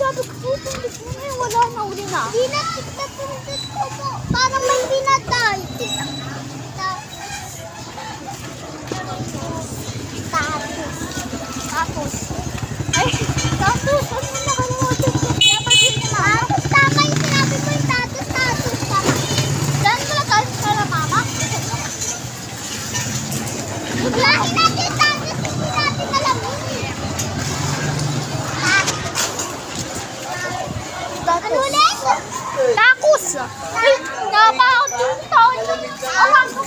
sabi ko, tutundot mo na yun. Wala na, uli na. Hindi na, tutundot ko po. Parang may binatay. Tapos. Ay, tapos. Ano na nakalimutan ko? Napansin ni Mama. Tapos tama yung sinabi ko yung tatos ka. Saan ko na tayo para Mama? Biglahin natin yung tatos. Hindi natin alam yun. Ano ulit? Takos! Ay, napakot yung taon ng awan ko.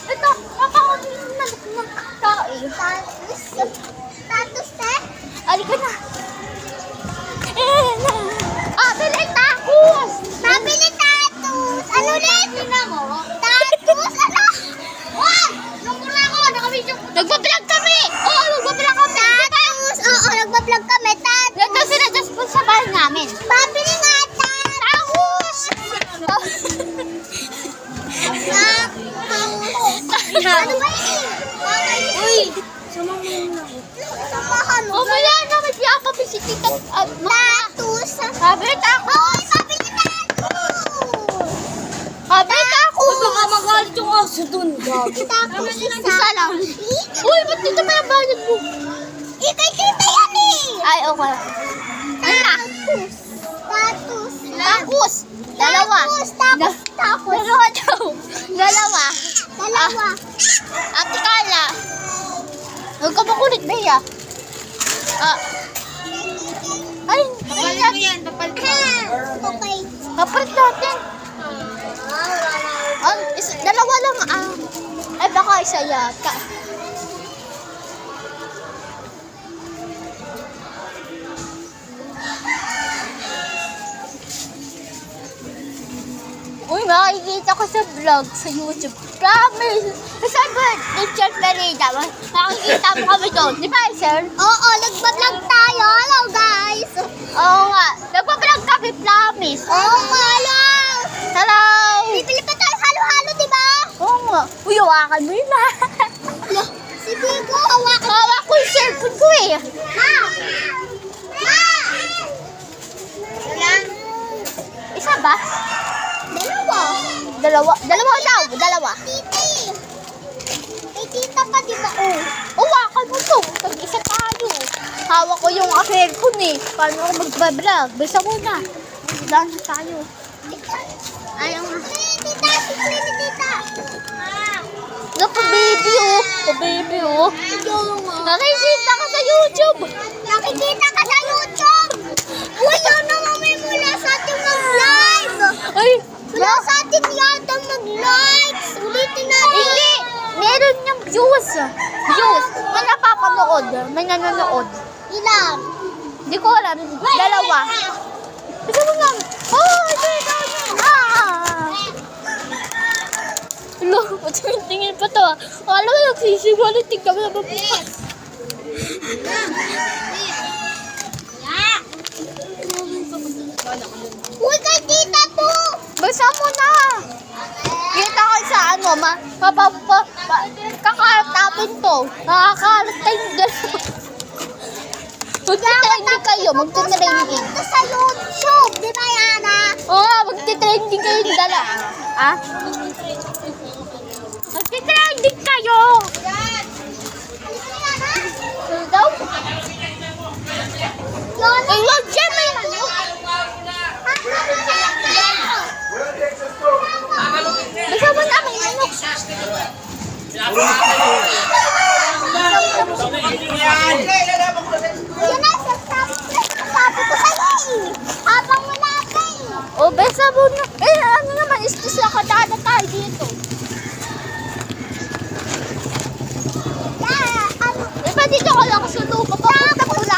Ito, napakot yung nagtae. Tatos, te? Alika na. Bili takos! Mabili tatos! Ano ulit? Tatos? Ano? Wag! Nung mula ko, naka-video ko. Nagbablog kami! Oo, nagbablog kami! Tatos! Oo, nagbablog kami. Tatos! Ito sila just po sa bahay namin. Pabili nga tatos! Ano ba yun? Uy! Samahan mo. Mamaya na, may pinapabisitika at Tatos! Sabi takos! Oy, pabili tatos! Sabi takos! Baka magalit yung aso dun, gabi. Tapos Isa lang. Uy, ba't dito may bayad mo? Ikay kita yan eh! Ay, okay. Ano na? Tatos. Takos! Dalawa. Tapos. Dalawa daw. Dalawa. Dalawa. Ate Carla. Huwag ka makulit, Bea. Ay, Papalit mo yan, papalit mo. Okay. kapalit natin. Dalawa lang Ay, baka isa yata. Uy, makikita ko sa vlog sa YouTube. Promise! Sa birthday chat Merida, makikita mo kami doon. Di ba, sir? Oo, nagbablog tayo. Hello, guys. Oo nga. Nagpa-vlog kami, promise. Oo, hello. Hello! Bibili pa tayo halo-halo, di ba? Oo nga. Uy, hawakan mo yun Si Bigo, hawakan. Hawak ko yung cellphone ko eh. Ma! Ma! Isa ba? Dalawa. Dalawa daw. Dalawa. Titi. May tita pa, di ba? Oh. Hawakan mo to. Tag-isa tayo. Hawak ko yung cellphone eh. Paano ako magbablog? Bisa mo na. Daan na tayo. Ayaw nga. Tita, sikli ni tita. Naku, baby oh. Baby oh. Nakikita ka sa YouTube. Nakikita ka sa YouTube. Uy, ano naman mula sa ating mag-live. Ay, Wala sa atin yata mag-likes. Ulitin natin. hindi. Meron niyang views. Views. May napapanood. May nanonood. Ilan? Hindi ko alam. Dalawa. Bisa mo lang. Oh, ito. Hello, tingin pa to ah. Akala ko nagsisigalit. Tingnan mo na ba? Uy, kay tita to. Basta mo na. Kita ko sa ano, kakaratapin to. Nakakarat tayong dalawa. Magtitrending kayo, magtitrending. Ito sa YouTube. Di ba, Yana? Oo, magtitrending kayo yung dala. Ah? Magtitrending kayo! Ano daw? Ay, wag dyan, may ano? Basta mo na, may ano? Yan na, sabi ko sa'yo eh. Habang wala ka eh. O, basta mo na. Eh, ano naman, istis na kadaan na tayo dito. Eh, ba dito ka lang sundo ka pa? Tapos ka.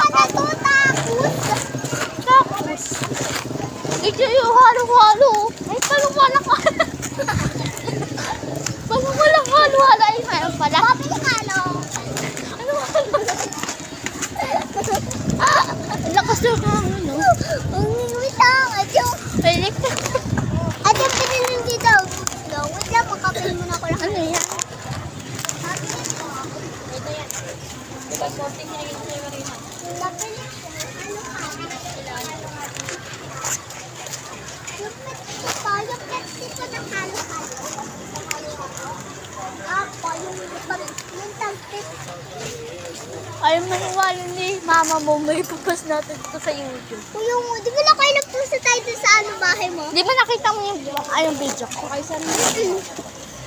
Tapos. Dito yung halo-halo. Ay, parang walang halo. Parang walang halo-halo. Ay, mayroon pala. Pabili halo. Ano halo? Ang lakas na ka, ano? Wait lang, adyo. Pwede ka. Adyo, pinilin dito. Wait lang, makapil muna ko lang. Ano yan? Napili ko. Ano ka? mama mo, may ipapost natin ito sa YouTube. Kuya mo, di ba kayo nagpunta tayo dun sa ano bahay mo? Di ba nakita mo yung video ko?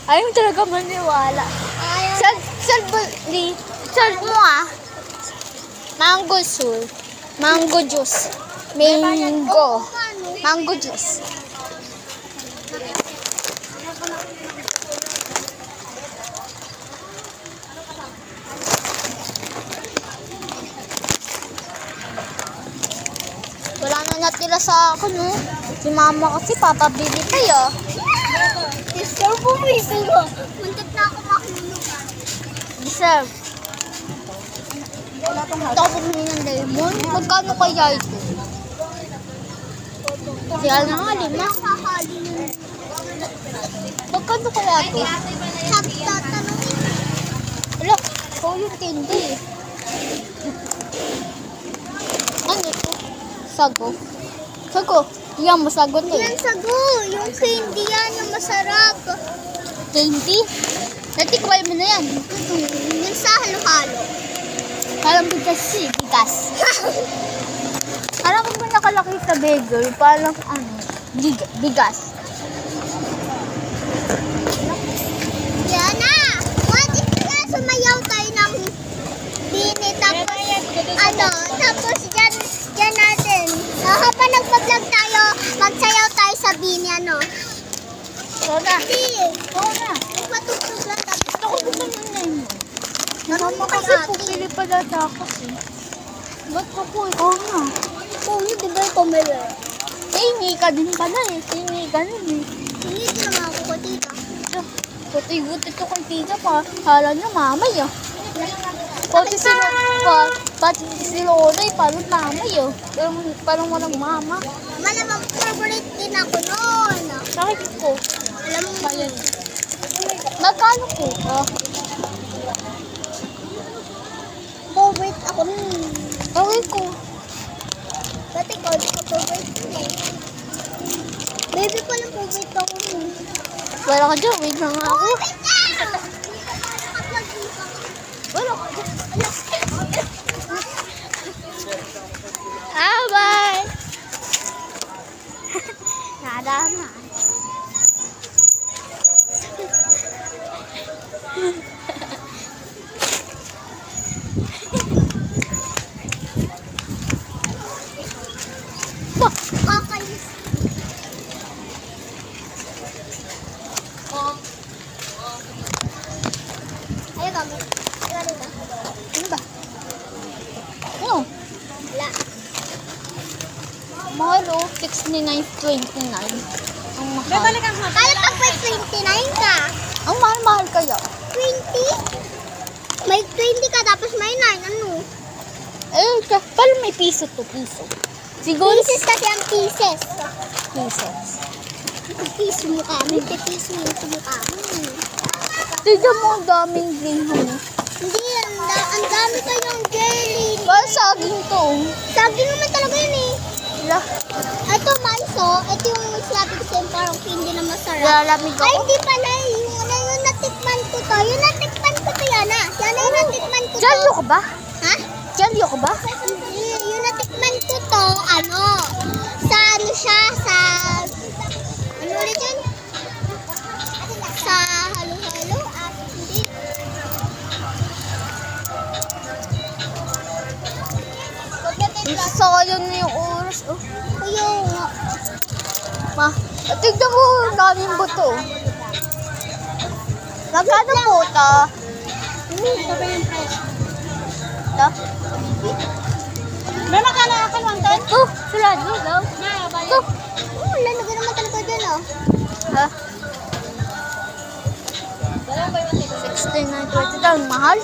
Ayaw talaga maniwala. Ayaw. Search mo Mango soul. Mango juice. Mango juice. Wala na natira sa akin, no? Si mama kasi papabili pa yun. Disturb mo ito mo. Muntik na ako makulog. Deserve. Ito ako bumili ng lemon. Magkano kaya ito? Kaya na nga, 5. Magkano kaya ito? Sabi tatanungin. Wala, ito yung tindi. Ano ito? Sago. Sago. Yan, masago to Yan sago. Yung candy yan, yung masarap. Candy? Natikway mo na yan. Yung sa halo-halo. Parang bigas. Alam mo ba nakalaki sa bagel? Parang bigas. Yan na! What if na sumayaw tayo ng bini tapos dyan natin. Habang nagpa-vlog tayo, magsayaw tayo sa bini Oo na. Hindi. Oo na. Matutog lang tapos. Gusto ko gusto ng lemon. Marunong Mama kasi kay ate. pupili pala ako eh. Ba't ko po? Oo nga. Oo, di ba yung pumili? Hingi ka din pala eh. Hingi ka din eh. Hindi ko naman ako ko tita. Puti-buti to kay tita pa. Hala niya mamay ah. Pati si Lola eh. Parang mamay ah. Parang walang mama. Malamang favorite din ako noon. Bakit ko? Alam mo ba yun? Magkano po ka? Favorite ako noon. Okay ko. Ba't ikaw, di ka favorite ko eh. Baby ko lang favorite ako noon. Wala ka dyan. Wait lang ako. Wait na! Wala ka dyan. Bye! Nadama. Kakayos. Ayaw kami. Ayaw dito. Ano ba? Ano? Wala. Mahal oh. 69.29. Ang mahal. Kala pag may 29 ka. Ang mahal-mahal kaya. 20? May 20 ka tapos may 9. Ano? Parang may piso to. Piso. Siguro Pieces kasi ang pieces. pieces. Piso mo ka. May piso mo sa mukha. Tignan mo ang daming green honey. Hindi, ang dami kayong jelly. Parang saging to. Sabi naman talaga yun eh. Wala. Ito manso, ito yung sabi ko sa'yo parang hindi na masarap. Lalamig Ay, ako. hindi pala eh. Yung natikman ko to. Yung natikman ko to yan ah. Yan yung natikman ko to. Jelyo ka ba? Ha? Jelyo ka ba? Hindi. Yung natikman ko to, sa ano siya, ano ulit yun? Sa halo-halo? Hindi. Sayang na yung oras. Oh. Kuya nga. Ma, tignan mo ang daming buto. Magkano po ta? Sabi yung price. Ta? May makala ka lang, Ton? Ito, sarado daw. Ito. Wala, naga naman talaga dyan oh. Ha? 69.20 daw. Mahal.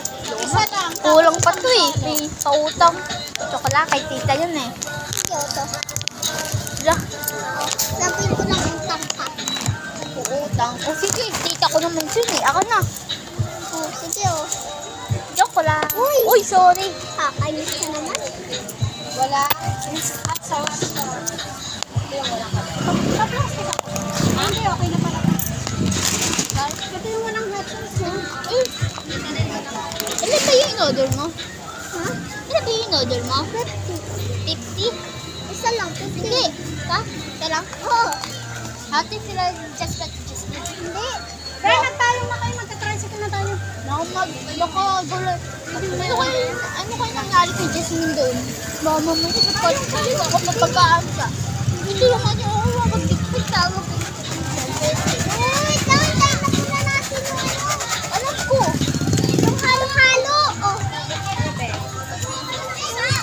Kulang pa to eh. May pautang. Tsokala kay tita yun eh. Kyoto. Wala. Sabihin ko lang ang tangka. Pautang. O sige, tita ko naman yun eh. Ako na. Oh, sige oh. Chocolate. Uy! Uy, sorry. Kakainis ka naman. Wala. At sauce. Hindi, okay na pala. Ito yung walang hot sauce mo. Ilan ba yung in-order mo? Ha? Ilan ba yung in-order mo? 50. Isa lang, 50. Hindi. Ha? Isa lang? Oo. Ate sila just got Hindi. Kaya nagtalo na kayo, magka-tricycle na tayo. Baka gulo. Ano kayo nangyari kay Jasmine doon? Baka mamaya kapag ako mapagkaan ka. Hindi naman yung ako mag-bigpit tawag. Wait lang, tayo na muna natin yung ano. Alam ko. Yung halo-halo. Oh.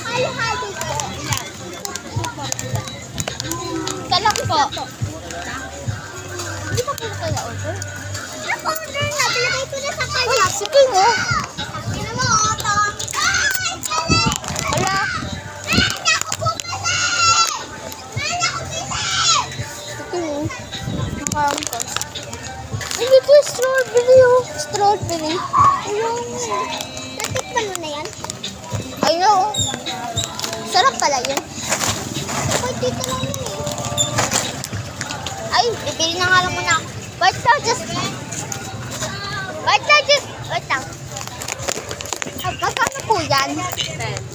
Halo-halo po. Talak po. Hindi pa po kaya order? Order na, bilagay ko na sa kanya. Ay, sige mo. Tingnan mo, Otong. Ay, chali! Wala. Nana ko bumili! Nana ko bumili! Sige mo. Nakangkas. Hindi ko strawberry oh. Strawberry. Yung, natikman mo na yan? Ayaw. Sarap pala yun. Ako, dito lang yun eh. Ay, bibili na nga lang muna. Wait lang, wait lang. Magkano po yan? 10.